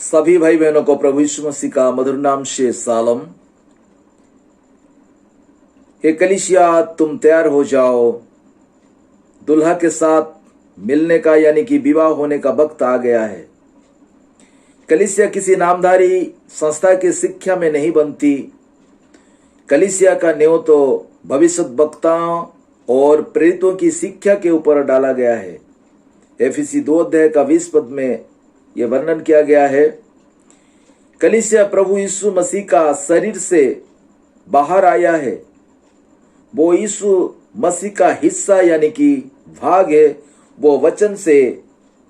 सभी भाई बहनों को प्रभु यीशु मसीह का मधुर नाम से सालम। हे कलीसिया, तुम तैयार हो जाओ। दुल्हा के साथ मिलने का यानी कि विवाह होने का वक्त आ गया है। कलीसिया किसी नामधारी संस्था की शिक्षा में नहीं बनती। कलीसिया का न्यों तो भविष्य वक्ताओं और प्रेरितों की शिक्षा के ऊपर डाला गया है। एफिसी 2 अध्याय का 20 पद में यह वर्णन किया गया है। कलीसिया प्रभु यीशु मसीह का शरीर से बाहर आया है। वो यीशु मसीह का हिस्सा यानी कि भाग है। वो वचन से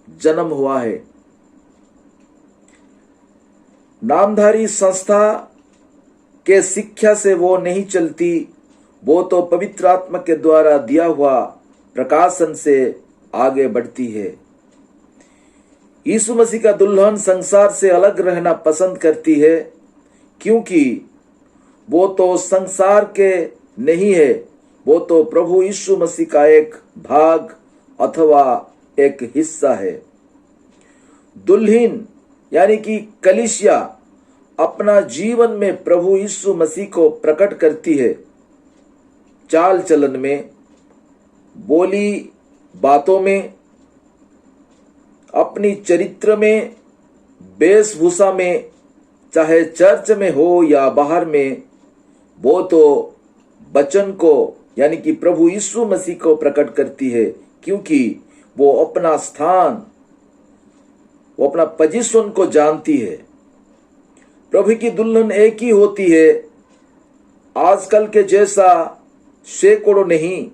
जन्म हुआ है। नामधारी संस्था के शिक्षा से वो नहीं चलती। वो तो पवित्र आत्मा के द्वारा दिया हुआ प्रकाशन से आगे बढ़ती है। यीशु मसीह का दुल्हन संसार से अलग रहना पसंद करती है, क्योंकि वो तो संसार के नहीं है। वो तो प्रभु यीशु मसीह का एक भाग अथवा एक हिस्सा है। दुल्हन यानी कि कलीसिया अपना जीवन में प्रभु यीशु मसीह को प्रकट करती है। चाल चलन में, बोली बातों में, अपनी चरित्र में, वेशभूषा में, चाहे चर्च में हो या बाहर में, वो तो वचन को यानी कि प्रभु यीशु मसीह को प्रकट करती है, क्योंकि वो अपना स्थान, वो अपना पोजीशन को जानती है। प्रभु की दुल्हन एक ही होती है, आजकल के जैसा सैकड़ों नहीं।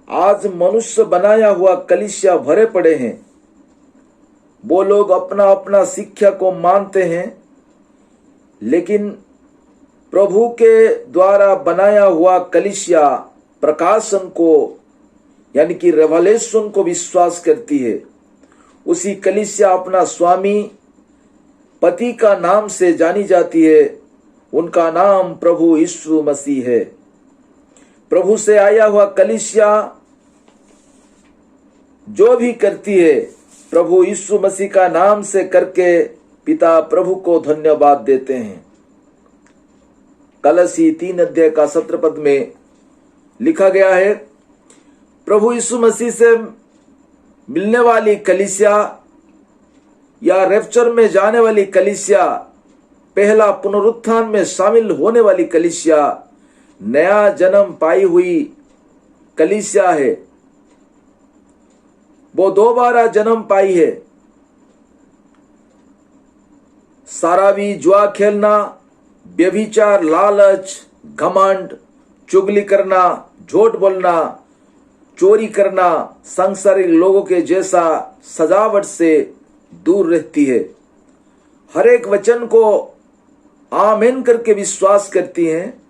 आज मनुष्य बनाया हुआ कलीसिया भरे पड़े हैं। वो लोग अपना अपना शिक्षा को मानते हैं, लेकिन प्रभु के द्वारा बनाया हुआ कलीसिया प्रकाशन को यानी कि रेवलेशन को विश्वास करती है। उसी कलीसिया अपना स्वामी पति का नाम से जानी जाती है। उनका नाम प्रभु यीशु मसीह है। प्रभु से आया हुआ कलीसिया जो भी करती है, प्रभु यीशु मसीह का नाम से करके पिता प्रभु को धन्यवाद देते हैं। कलसी 3 अध्याय का 17 पद में लिखा गया है, प्रभु यीशु मसीह से मिलने वाली कलीसिया या रैप्चर में जाने वाली कलीसिया, पहला पुनरुत्थान में शामिल होने वाली कलीसिया, नया जन्म पाई हुई कलीसिया है। वो दोबारा जन्म पाई है। शराबी, जुआ खेलना, व्यभिचार, लालच, घमंड, चुगली करना, झूठ बोलना, चोरी करना, सांसारिक लोगों के जैसा सजावट से दूर रहती है। हर एक वचन को आमीन करके विश्वास करती हैं।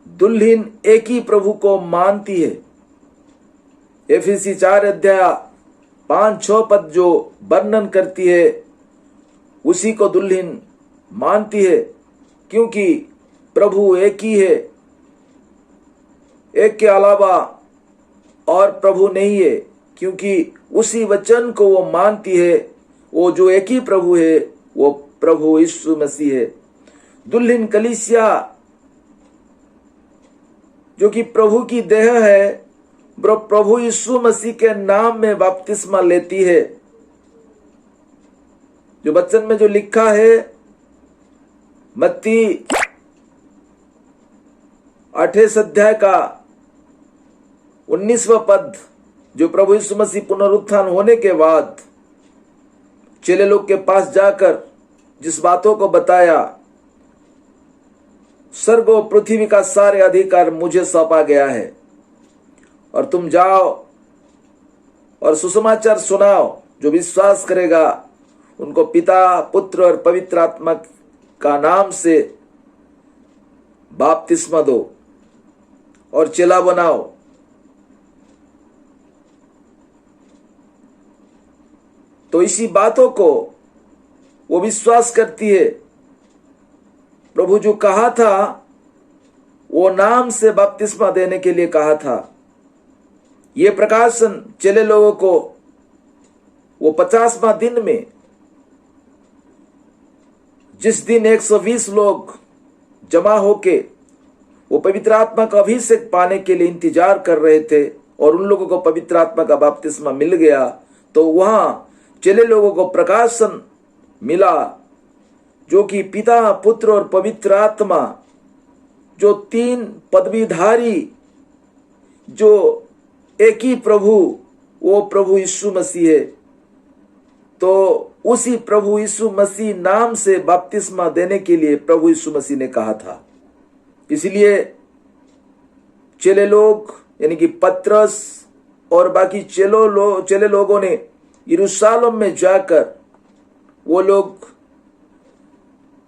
दुल्हन एक ही प्रभु को मानती है। एफिसी 4 अध्याय 5-6 पद जो वर्णन करती है, उसी को दुल्हन मानती है, क्योंकि प्रभु एक ही है। एक के अलावा और प्रभु नहीं है, क्योंकि उसी वचन को वो मानती है। वो जो एक ही प्रभु है, वो प्रभु यीशु मसीह है। दुल्हन कलीसिया जो कि प्रभु की देह है, प्रभु यीशु मसीह के नाम में बपतिस्मा लेती है। जो वचन में जो लिखा है, मत्ती 28 अध्याय का 19वां पद, जो प्रभु यीशु मसीह पुनरुत्थान होने के बाद चेले लोग के पास जाकर जिस बातों को बताया, स्वर्ग और पृथ्वी का सारे अधिकार मुझे सौंपा गया है, और तुम जाओ और सुसमाचार सुनाओ। जो विश्वास करेगा उनको पिता, पुत्र और पवित्र आत्मा का नाम से बपतिस्मा दो और चेला बनाओ। तो इसी बातों को वो विश्वास करती है। प्रभु जो कहा था, वो नाम से बपतिस्मा देने के लिए कहा था। ये प्रकाशन चेले लोगों को वो 50वां दिन में जिस दिन 120 लोग जमा होके वो पवित्र आत्मा का अभिषेक पाने के लिए इंतजार कर रहे थे और उन लोगों को पवित्र आत्मा का बपतिस्मा मिल गया, तो वहां चेले लोगों को प्रकाशन मिला, जो कि पिता, पुत्र और पवित्र आत्मा, जो तीन पदवीधारी, जो एक ही प्रभु, वो प्रभु यीशु मसीह है। तो उसी प्रभु यीशु मसीह नाम से बपतिस्मा देने के लिए प्रभु यीशु मसीह ने कहा था। इसलिए चेले लोग यानी कि पतरस और बाकी चेले लोगों ने यरूशलेम में जाकर वो लोग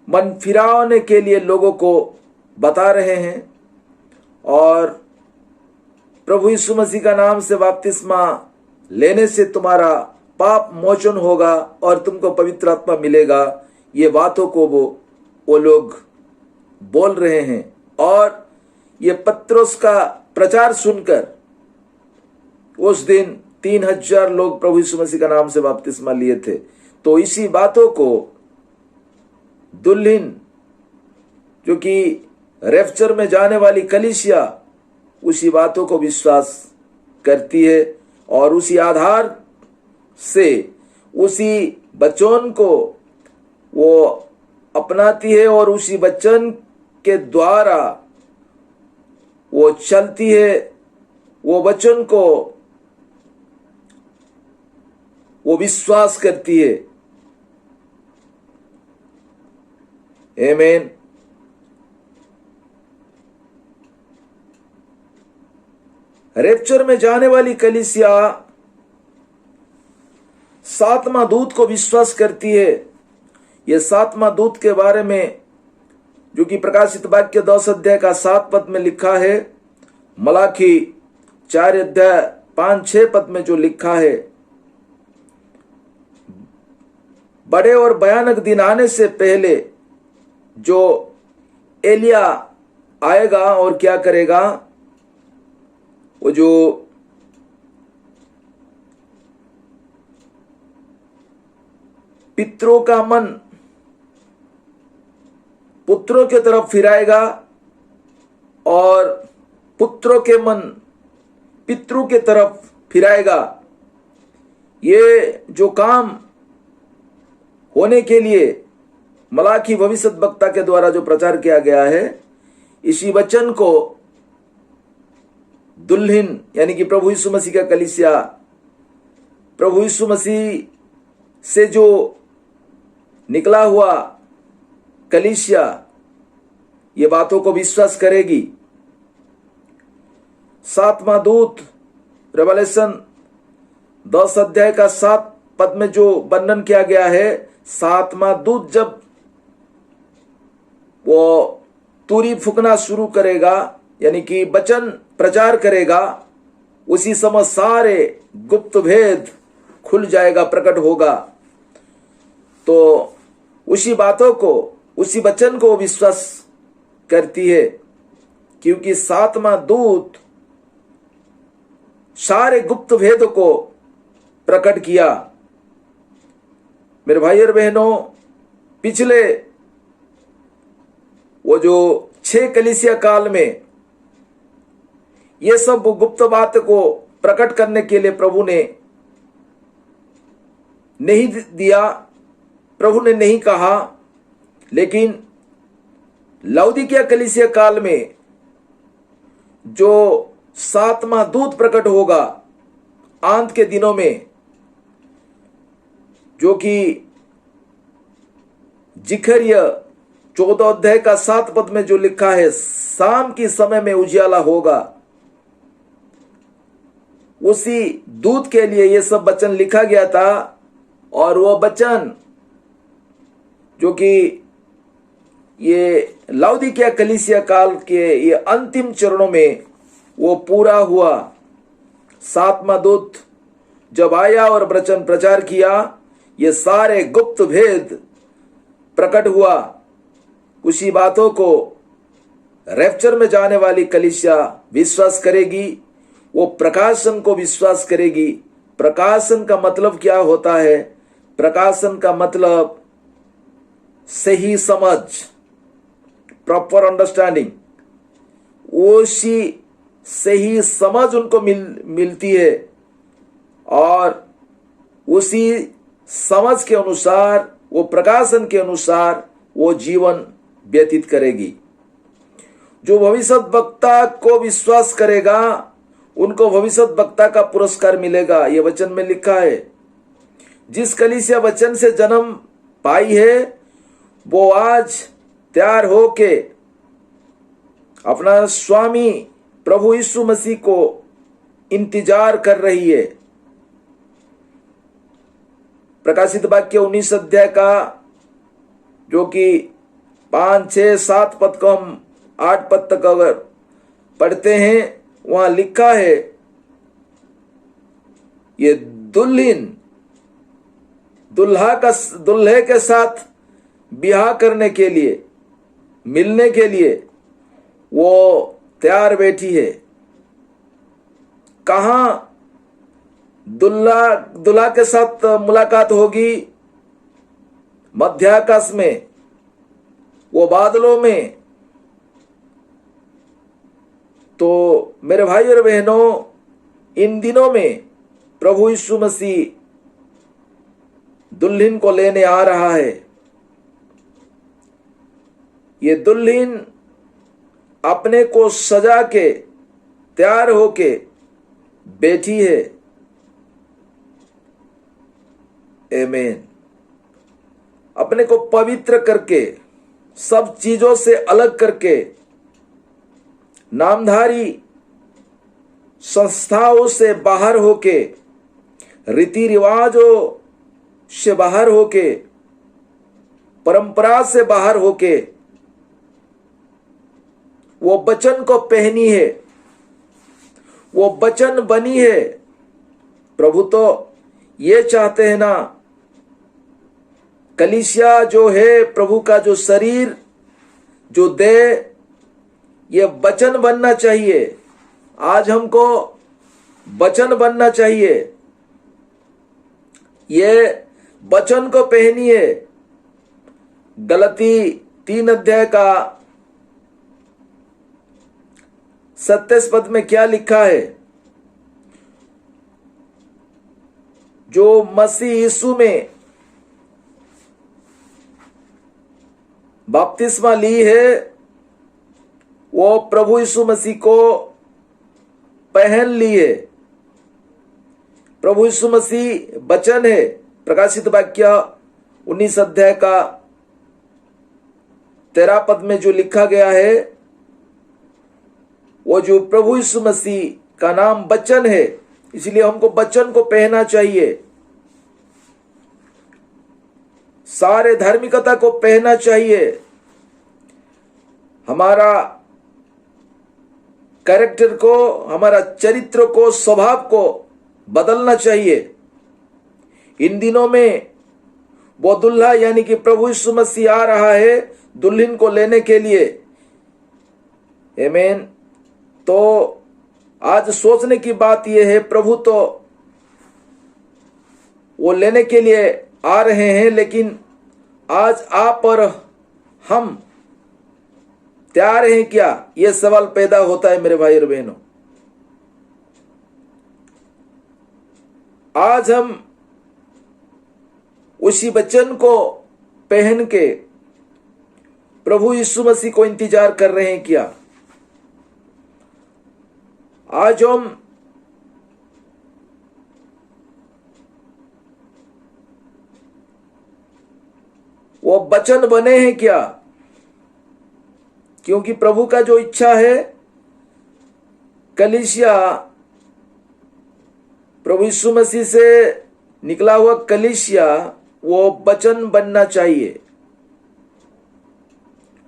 मन फिराने के लिए लोगों को बता रहे हैं और प्रभु यीशु मसीह का नाम से बपतिस्मा लेने से तुम्हारा पाप मोचन होगा और तुमको पवित्र आत्मा मिलेगा। ये बातों को वो लोग बोल रहे हैं और ये पतरस का प्रचार सुनकर उस दिन 3000 लोग प्रभु यीशु मसीह का नाम से बपतिस्मा लिए थे। तो इसी बातों को दुल्हन, जो कि रैप्चर में जाने वाली कलीसिया, उसी बातों को विश्वास करती है और उसी आधार से उसी वचन को वो अपनाती है और उसी वचन के द्वारा वो चलती है, वो वचन को वो विश्वास करती है। आमीन। रैप्चर में जाने वाली कलीसिया सातवां दूत को विश्वास करती है। यह सातवां दूत के बारे में जो कि प्रकाशित वाक्य 10 अध्याय का 7 पद में लिखा है, मलाकी 4 अध्याय 5-6 पद में जो लिखा है, बड़े और भयानक दिन आने से पहले जो एलिया आएगा और क्या करेगा, वो जो पितरों का मन पुत्रों की तरफ फिराएगा और पुत्रों के मन पितरों की तरफ फिराएगा। ये जो काम होने के लिए मलाकी भविष्यद्वक्ता के द्वारा जो प्रचार किया गया है, इसी वचन को दुल्हन यानी कि प्रभु यीशु मसीह का कलीसिया, प्रभु यीशु मसीह से जो निकला हुआ कलीसिया, ये बातों को विश्वास करेगी। सातवां दूत रेवलेशन 10 अध्याय का 7 पद में जो वर्णन किया गया है, सातवां दूत जब वो तुरी फूकना शुरू करेगा यानी कि वचन प्रचार करेगा, उसी समय सारे गुप्त भेद खुल जाएगा, प्रकट होगा। तो उसी बातों को, उसी वचन को विश्वास करती है, क्योंकि सातवां दूत सारे गुप्त भेद को प्रकट किया। मेरे भाई और बहनों, पिछले वो जो 6 कलीसिया काल में ये सब गुप्त बात को प्रकट करने के लिए प्रभु ने नहीं दिया, प्रभु ने नहीं कहा, लेकिन लौदीकिया कलीसिया काल में जो सातवां दूत प्रकट होगा अंत के दिनों में, जो कि जिखर्य 14 अध्याय का 7 पद में जो लिखा है, शाम की समय में उजियाला होगा, उसी दूत के लिए यह सब वचन लिखा गया था। और वह वचन जो कि ये लौदीकिया कलीसिया काल के ये अंतिम चरणों में वो पूरा हुआ। सातवां दूत जब आया और वचन प्रचार किया, ये सारे गुप्त भेद प्रकट हुआ। उसी बातों को रैप्चर में जाने वाली कलीसिया विश्वास करेगी, वो प्रकाशन को विश्वास करेगी। प्रकाशन का मतलब क्या होता है? प्रकाशन का मतलब सही समझ, प्रॉपर अंडरस्टैंडिंग, उसी सही समझ उनको मिलती है और उसी समझ के अनुसार, वो प्रकाशन के अनुसार वो जीवन व्यतीत करेगी। जो भविष्यद्वक्ता को विश्वास करेगा उनको भविष्यद्वक्ता का पुरस्कार मिलेगा। यह वचन में लिखा है। जिस कलीसिया वचन से जन्म पाई है वो आज तैयार होके अपना स्वामी प्रभु यीशु मसीह को इंतजार कर रही है। प्रकाशित वाक्य 19 अध्याय का जो कि 5, 6, 7 पद को हम 8 पद तक अगर पढ़ते हैं, वहां लिखा है ये दुल्हन दुल्हे के साथ ब्याह करने के लिए, मिलने के लिए वो तैयार बैठी है। कहां दुल्हा के साथ मुलाकात होगी? मध्याकाश में, वो बादलों में। तो मेरे भाई और बहनों, इन दिनों में प्रभु यीशु मसीह दुल्हन को लेने आ रहा है। ये दुल्हन अपने को सजा के तैयार होके बैठी है। आमीन। अपने को पवित्र करके, सब चीजों से अलग करके, नामधारी संस्थाओं से बाहर होके, रीति रिवाजों से बाहर होके, परंपरा से बाहर होके वो वचन को पहनी है, वो वचन बनी है। प्रभु तो ये चाहते हैं ना, कलीसिया जो है, प्रभु का जो शरीर, जो देह, ये वचन बनना चाहिए। आज हमको वचन बनना चाहिए। ये वचन को पहनिए। गलती 3 अध्याय का 27 पद में क्या लिखा है? जो मसीह यीशु में बपतिस्मा ली है वो प्रभु यीशु मसीह को पहन लिए। प्रभु यीशु मसीह वचन है। प्रकाशित वाक्य 19 अध्याय का 13 पद में जो लिखा गया है, वो जो प्रभु यीशु मसीह का नाम वचन है, इसलिए हमको वचन को पहनना चाहिए। सारे धार्मिकता को पहनना चाहिए। हमारा कैरेक्टर को, हमारा चरित्र को, स्वभाव को बदलना चाहिए। इन दिनों में वो दुल्हा यानी कि प्रभु यीशु मसीह आ रहा है दुल्हन को लेने के लिए। आमीन। तो आज सोचने की बात यह है, प्रभु तो वो लेने के लिए आ रहे हैं, लेकिन आज आप और हम तैयार हैं क्या? यह सवाल पैदा होता है मेरे भाई और बहनों। आज हम उसी वचन को पहन के प्रभु यीशु मसीह को इंतजार कर रहे हैं क्या? आज हम वो वचन बने हैं क्या? क्योंकि प्रभु का जो इच्छा है, कलीसिया प्रभु यीशु मसीह से निकला हुआ कलीसिया वो वचन बनना चाहिए।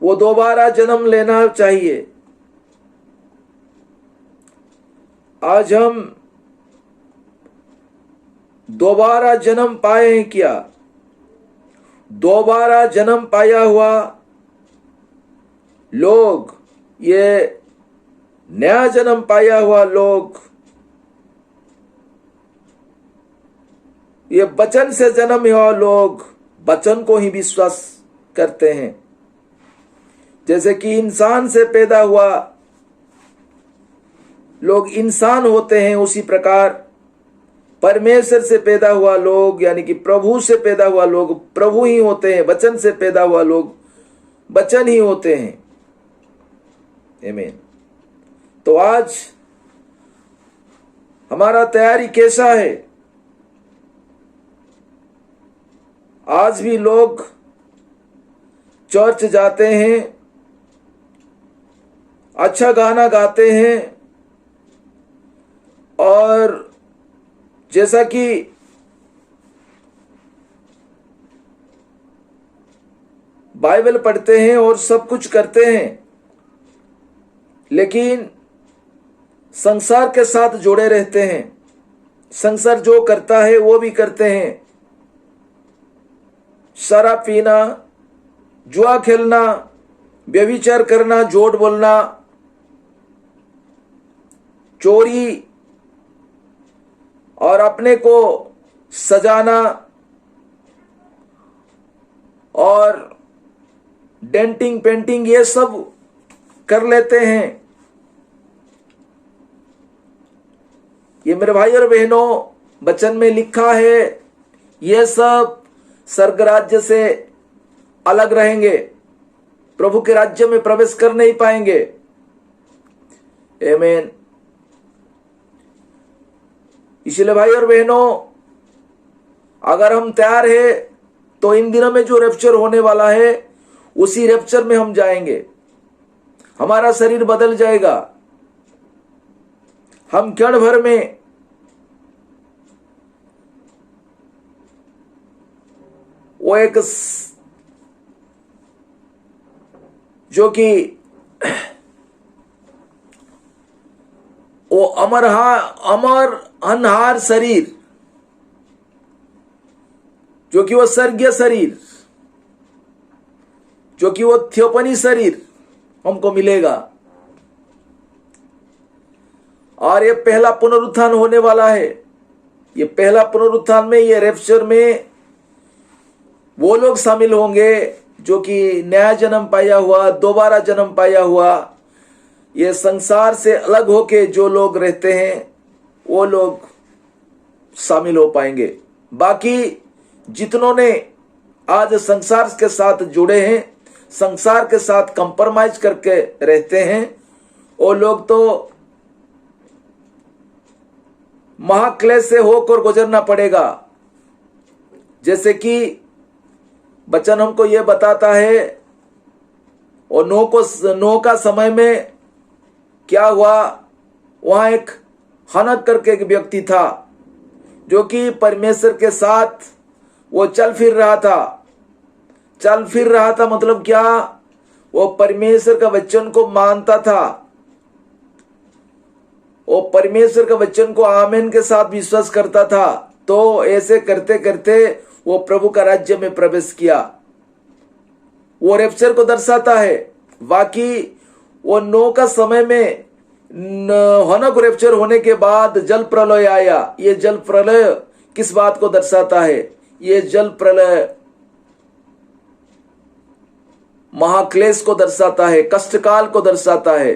वो दोबारा जन्म लेना चाहिए। आज हम दोबारा जन्म पाए हैं क्या? दोबारा जन्म पाया हुआ लोग, ये नया जन्म पाया हुआ लोग, ये वचन से जन्म हुआ लोग वचन को ही विश्वास करते हैं। जैसे कि इंसान से पैदा हुआ लोग इंसान होते हैं, उसी प्रकार परमेश्वर से पैदा हुआ लोग यानी कि प्रभु से पैदा हुआ लोग प्रभु ही होते हैं। वचन से पैदा हुआ लोग वचन ही होते हैं। आमीन। तो आज हमारा तैयारी कैसा है? आज भी लोग चर्च जाते हैं, अच्छा गाना गाते हैं, और जैसा कि बाइबल पढ़ते हैं और सब कुछ करते हैं, लेकिन संसार के साथ जुड़े रहते हैं। संसार जो करता है वो भी करते हैं। शराब पीना, जुआ खेलना, व्यभिचार करना, झूठ बोलना, चोरी और अपने को सजाना और डेंटिंग पेंटिंग ये सब कर लेते हैं। ये मेरे भाई और बहनों, वचन में लिखा है ये सब स्वर्ग राज्य से अलग रहेंगे, प्रभु के राज्य में प्रवेश कर नहीं पाएंगे। आमीन। इसलिए भाई और बहनों, अगर हम तैयार है तो इन दिनों में जो रैप्चर होने वाला है उसी रैप्चर में हम जाएंगे। हमारा शरीर बदल जाएगा। हम क्षण भर में वो एक जो कि वो अमर अनहार शरीर, जो कि वो स्वर्गीय शरीर, जो कि वो थियोपनी शरीर हमको मिलेगा। और ये पहला पुनरुत्थान होने वाला है। ये पहला पुनरुत्थान में, ये रैप्चर में वो लोग शामिल होंगे जो कि नया जन्म पाया हुआ, दोबारा जन्म पाया हुआ, ये संसार से अलग होके जो लोग रहते हैं वो लोग शामिल हो पाएंगे। बाकी जितनों ने आज संसार के साथ जुड़े हैं, संसार के साथ कंप्रोमाइज करके रहते हैं, वो लोग तो महाक्लेश से होकर गुजरना पड़ेगा। जैसे कि वचन हमको यह बताता है, और नोह का समय में क्या हुआ, वहां एक हनक करके एक व्यक्ति था जो कि परमेश्वर के साथ वो चल फिर रहा था। चल फिर रहा था मतलब क्या, वो परमेश्वर का वचन को मानता था। वो परमेश्वर का वचन को आमीन के साथ विश्वास करता था। तो ऐसे करते करते वो प्रभु का राज्य में प्रवेश किया। वो रैप्चर को दर्शाता है। बाकी वो नोह का समय में हनक रैप्चर होने के बाद जल प्रलय आया। ये जल प्रलय किस बात को दर्शाता है? ये जल प्रलय महाक्लेश को दर्शाता है, कष्टकाल को दर्शाता है।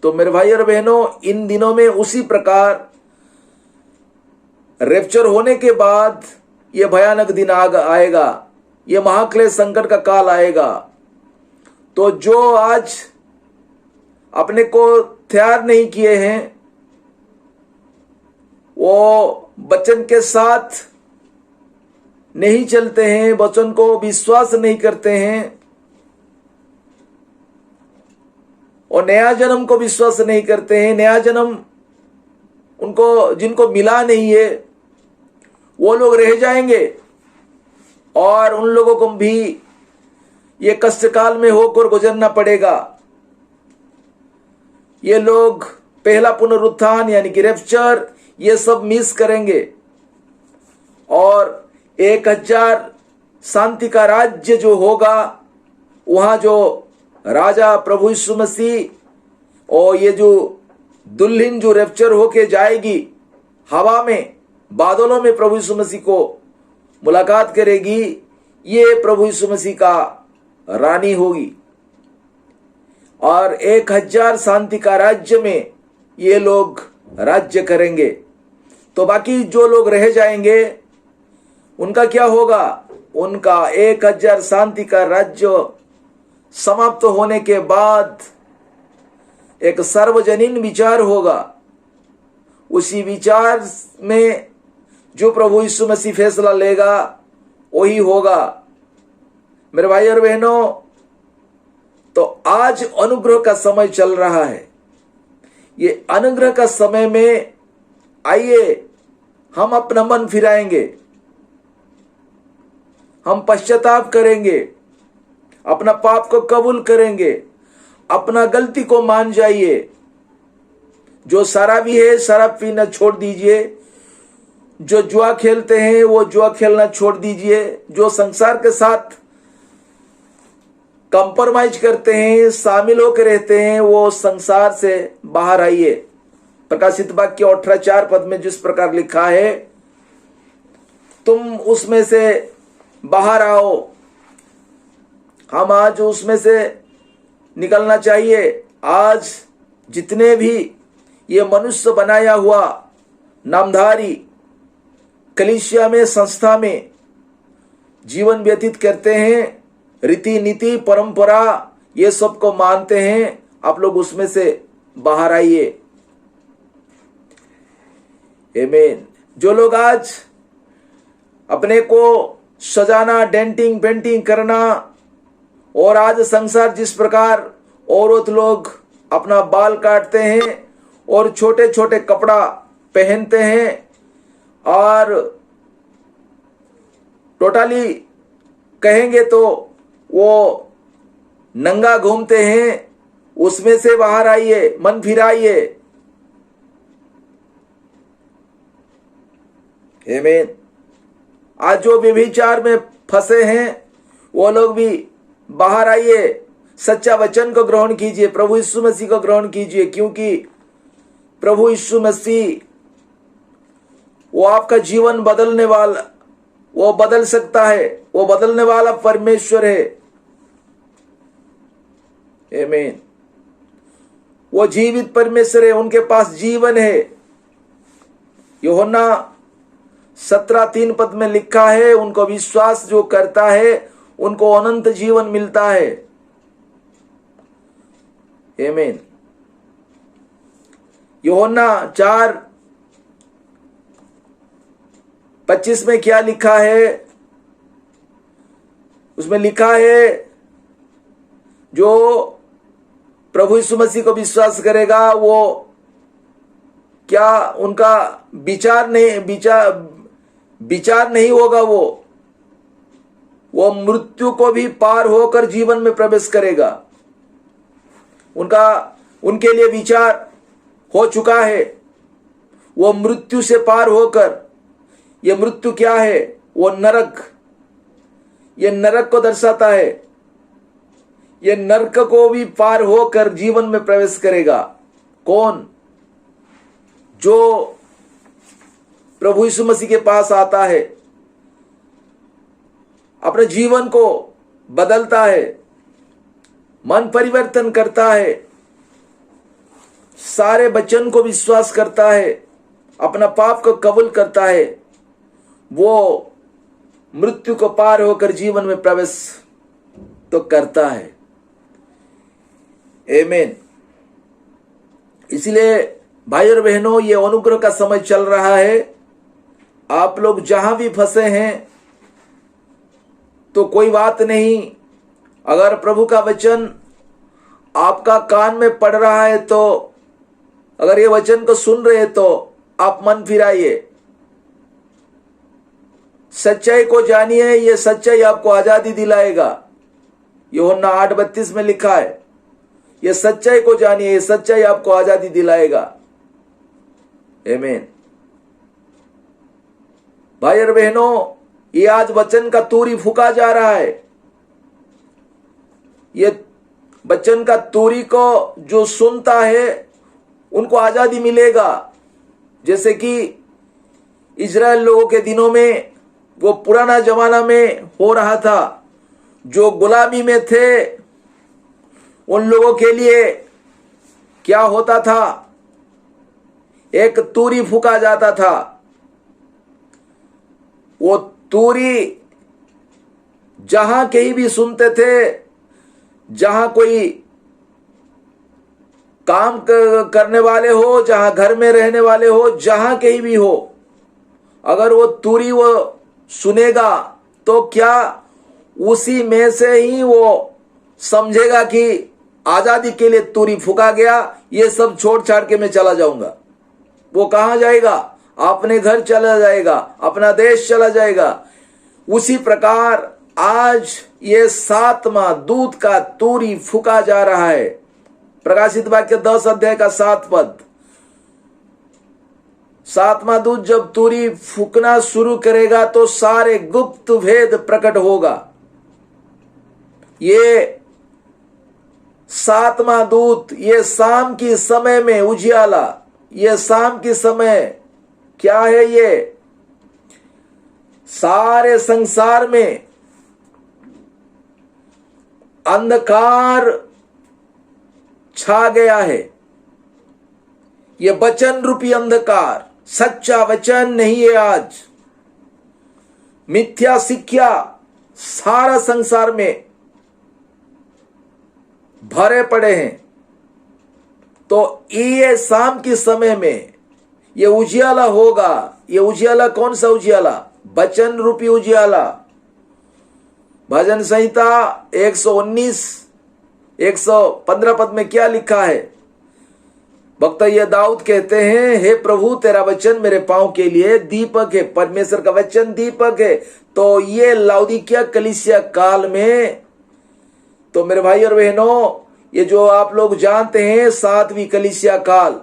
तो मेरे भाई और बहनों, इन दिनों में उसी प्रकार रैप्चर होने के बाद ये भयानक दिन आएगा, ये महाक्लेश संकट का काल आएगा। तो जो आज अपने को तैयार नहीं किए हैं, वो वचन के साथ नहीं चलते हैं, वचन को विश्वास नहीं करते हैं, और नया जन्म को विश्वास नहीं करते हैं, नया जन्म उनको जिनको मिला नहीं है वो लोग रह जाएंगे, और उन लोगों को भी ये कष्टकाल में होकर गुजरना पड़ेगा। ये लोग पहला पुनरुत्थान यानी कि रैप्चर ये सब मिस करेंगे, और 1000 शांति का राज्य जो होगा, वहां जो राजा प्रभु यीशु मसीह और ये जो दुल्हन जो रैप्चर होके जाएगी हवा में, बादलों में प्रभु यीशु मसीह को मुलाकात करेगी, ये प्रभु यीशु मसीह का रानी होगी और 1000 शांति का राज्य में ये लोग राज्य करेंगे। तो बाकी जो लोग रह जाएंगे उनका क्या होगा? उनका 1000 शांति का राज्य समाप्त होने के बाद एक सार्वजनीन विचार होगा। उसी विचार में जो प्रभु यीशु मसीह फैसला लेगा वही होगा। मेरे भाई और बहनों, तो आज अनुग्रह का समय चल रहा है। ये अनुग्रह का समय में आइए हम अपना मन फिराएंगे, हम पश्चाताप करेंगे, अपना पाप को कबूल करेंगे, अपना गलती को मान जाइए। जो शराबी है शराब पीना छोड़ दीजिए, जो जुआ खेलते हैं वो जुआ खेलना छोड़ दीजिए, जो संसार के साथ कंप्रोमाइज करते हैं, शामिल होकर रहते हैं, वो संसार से बाहर आइए। प्रकाशित वाक्य 18:4 पद में जिस प्रकार लिखा है, तुम उसमें से बाहर आओ। हम आज उसमें से निकलना चाहिए। आज जितने भी ये मनुष्य बनाया हुआ नामधारी कलीसिया में, संस्था में जीवन व्यतीत करते हैं, रीति नीति परंपरा ये सब को मानते हैं, आप लोग उसमें से बाहर आइए। आमीन। जो लोग आज अपने को सजाना, डेंटिंग पेंटिंग करना, और आज संसार जिस प्रकार औरत लोग अपना बाल काटते हैं और छोटे छोटे कपड़ा पहनते हैं और टोटली कहेंगे तो वो नंगा घूमते हैं, उसमें से बाहर आइए, मन फिराइए। आमीन। आज जो व्यभिचार में फंसे हैं वो लोग भी बाहर आइए, सच्चा वचन को ग्रहण कीजिए, प्रभु यीशु मसीह को ग्रहण कीजिए, क्योंकि प्रभु यीशु मसीह वो आपका जीवन बदलने वाला, वो बदल सकता है, वो बदलने वाला परमेश्वर है। आमीन। वो जीवित परमेश्वर है, उनके पास जीवन है। यूहन्ना 17:3 पद में लिखा है, उनको विश्वास जो करता है उनको अनंत जीवन मिलता है। आमीन। यूहन्ना 4:25 में क्या लिखा है? उसमें लिखा है, जो प्रभु यीशु मसीह को विश्वास करेगा वो क्या उनका विचार नहीं होगा, वो मृत्यु को भी पार होकर जीवन में प्रवेश करेगा। उनके लिए विचार हो चुका है, वो मृत्यु से पार होकर, ये मृत्यु क्या है? वो नरक, ये नरक को दर्शाता है। ये नरक को भी पार होकर जीवन में प्रवेश करेगा। कौन? जो प्रभु यीशु मसीह के पास आता है, अपने जीवन को बदलता है, मन परिवर्तन करता है, सारे वचन को विश्वास करता है, अपना पाप को कबूल करता है, वो मृत्यु को पार होकर जीवन में प्रवेश तो करता है। आमीन। इसलिए भाई और बहनों, ये अनुग्रह का समय चल रहा है। आप लोग जहां भी फंसे हैं तो कोई बात नहीं, अगर प्रभु का वचन आपका कान में पड़ रहा है, तो अगर ये वचन को सुन रहे हैं तो आप मन फिराइए, सच्चाई को जानिए, ये सच्चाई आपको आजादी दिलाएगा। यूहन्ना 8:32 में लिखा है, ये सच्चाई को जानिए, ये सच्चाई आपको आजादी दिलाएगा। आमीन। भाई और बहनों, ये आज वचन का तूरी फूका जा रहा है। ये वचन का तूरी को जो सुनता है उनको आजादी मिलेगा। जैसे कि इजराइल लोगों के दिनों में, वो पुराना जमाना में हो रहा था, जो गुलामी में थे उन लोगों के लिए क्या होता था? एक तूरी फूका जाता था। वो तूरी जहां कहीं भी सुनते थे, जहां कोई काम करने वाले हो, जहां घर में रहने वाले हो, जहां कहीं भी हो, अगर वो तूरी वो सुनेगा तो क्या उसी में से ही वो समझेगा कि आजादी के लिए तूरी फूका गया, ये सब छोड़ छाड़ के मैं चला जाऊंगा। वो कहां जाएगा? अपने घर चला जाएगा, अपना देश चला जाएगा। उसी प्रकार आज ये 7वां दूत का तूरी फूका जा रहा है। प्रकाशित वाक्य 10 अध्याय का 7 पद। 7वां दूत जब तूरी फूकना शुरू करेगा तो सारे गुप्त भेद प्रकट होगा। ये 7वां दूत, ये शाम की समय में उजियाला, ये शाम की समय क्या है? ये सारे संसार में अंधकार छा गया है। ये वचन रूपी अंधकार, सच्चा वचन नहीं है। आज मिथ्या शिक्षा सारा संसार में भरे पड़े हैं। तो ये शाम के समय में ये उजियाला होगा। ये उजियाला कौन सा उजियाला? वचन रूपी उजियाला। भजन संहिता 119 115 पद में क्या लिखा है? भक्त ये दाऊद कहते हैं, हे प्रभु तेरा वचन मेरे पांव के लिए दीपक है। परमेश्वर का वचन दीपक है। तो ये लाउदीकिया कलीसिया काल में, तो मेरे भाई और बहनों, ये जो आप लोग जानते हैं 7वीं कलीसिया काल,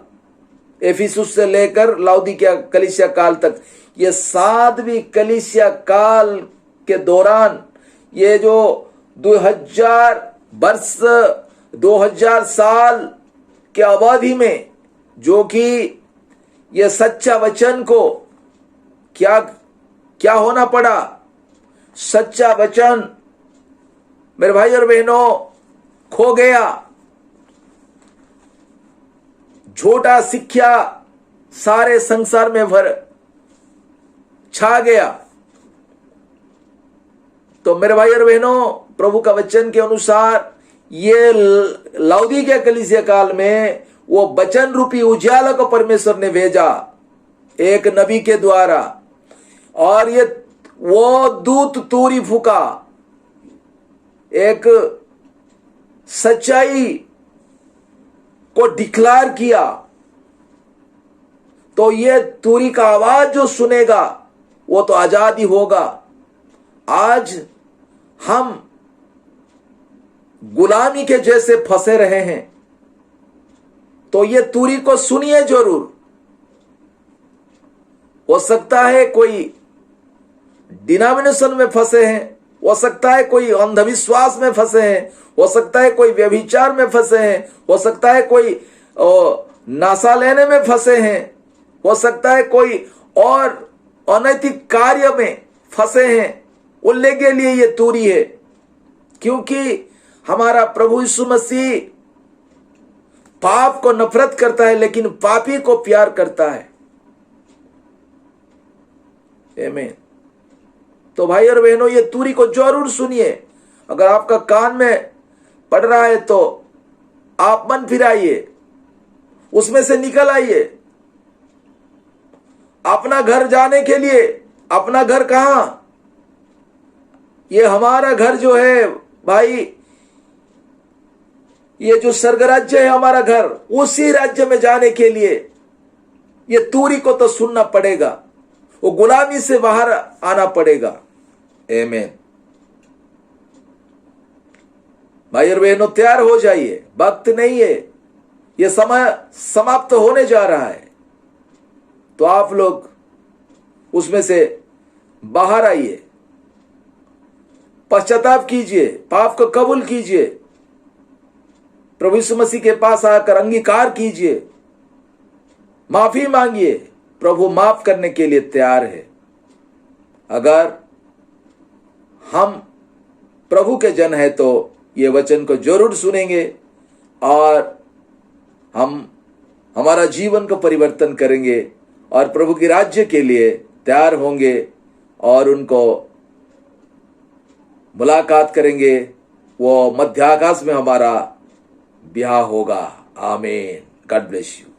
एफिसुस से लेकर लाउदीकिया कलीसिया काल तक, ये 7वीं कलीसिया काल के दौरान ये जो 2000 वर्ष 2000 साल के अवधि में जो कि ये सच्चा वचन को क्या होना पड़ा? सच्चा वचन मेरे भाई और बहनों खो गया। झूठा शिक्षा सारे संसार में भर छा गया। तो मेरे भाई और बहनों, प्रभु का वचन के अनुसार ये लाउदीकिया कलीसिया काल में वो वचन रूपी उजाला को परमेश्वर ने भेजा एक नबी के द्वारा, और ये वो दूत तूरी फूका, एक सच्चाई को डिक्लेयर किया। तो ये तूरी का आवाज जो सुनेगा वो तो आजादी होगा। आज हम गुलामी के जैसे फंसे रहे हैं, तो ये तूरी को सुनिए जरूर। हो सकता है कोई डिनोमिनेशन में फंसे हैं, हो सकता है कोई अंधविश्वास में फंसे हैं, हो सकता है कोई व्यभिचार में फंसे हैं, हो सकता है कोई नशा लेने में फंसे हैं, हो सकता है कोई और अनैतिक कार्य में फंसे हैं। उनके के लिए ये तूरी है, क्योंकि हमारा प्रभु यीशु मसीह पाप को नफरत करता है लेकिन पापी को प्यार करता है। आमीन। तो भाई और बहनों, ये तूरी को जरूर सुनिए। अगर आपका कान में पड़ रहा है तो आप मन फिराइए, उसमें से निकल आइए। अपना घर जाने के लिए, अपना घर कहां? ये हमारा घर जो है भाई, ये जो स्वर्ग राज्य है हमारा घर, उसी राज्य में जाने के लिए ये तूरी को तो सुनना पड़ेगा। वो गुलामी से बाहर आना पड़ेगा। आमीन। भाई और बहनों, तैयार हो जाइए, वक्त नहीं है, ये समय समाप्त होने जा रहा है। तो आप लोग उसमें से बाहर आइए, पश्चाताप कीजिए, पाप को कबूल कीजिए, प्रभु यीशु मसीह के पास आकर अंगीकार कीजिए, माफी मांगिए। प्रभु माफ करने के लिए तैयार है। अगर हम प्रभु के जन है तो ये वचन को जरूर सुनेंगे और हम हमारा जीवन को परिवर्तन करेंगे और प्रभु के राज्य के लिए तैयार होंगे और उनको मुलाकात करेंगे। वो मध्य आकाश में हमारा ब्याह होगा। आमीन। God bless you.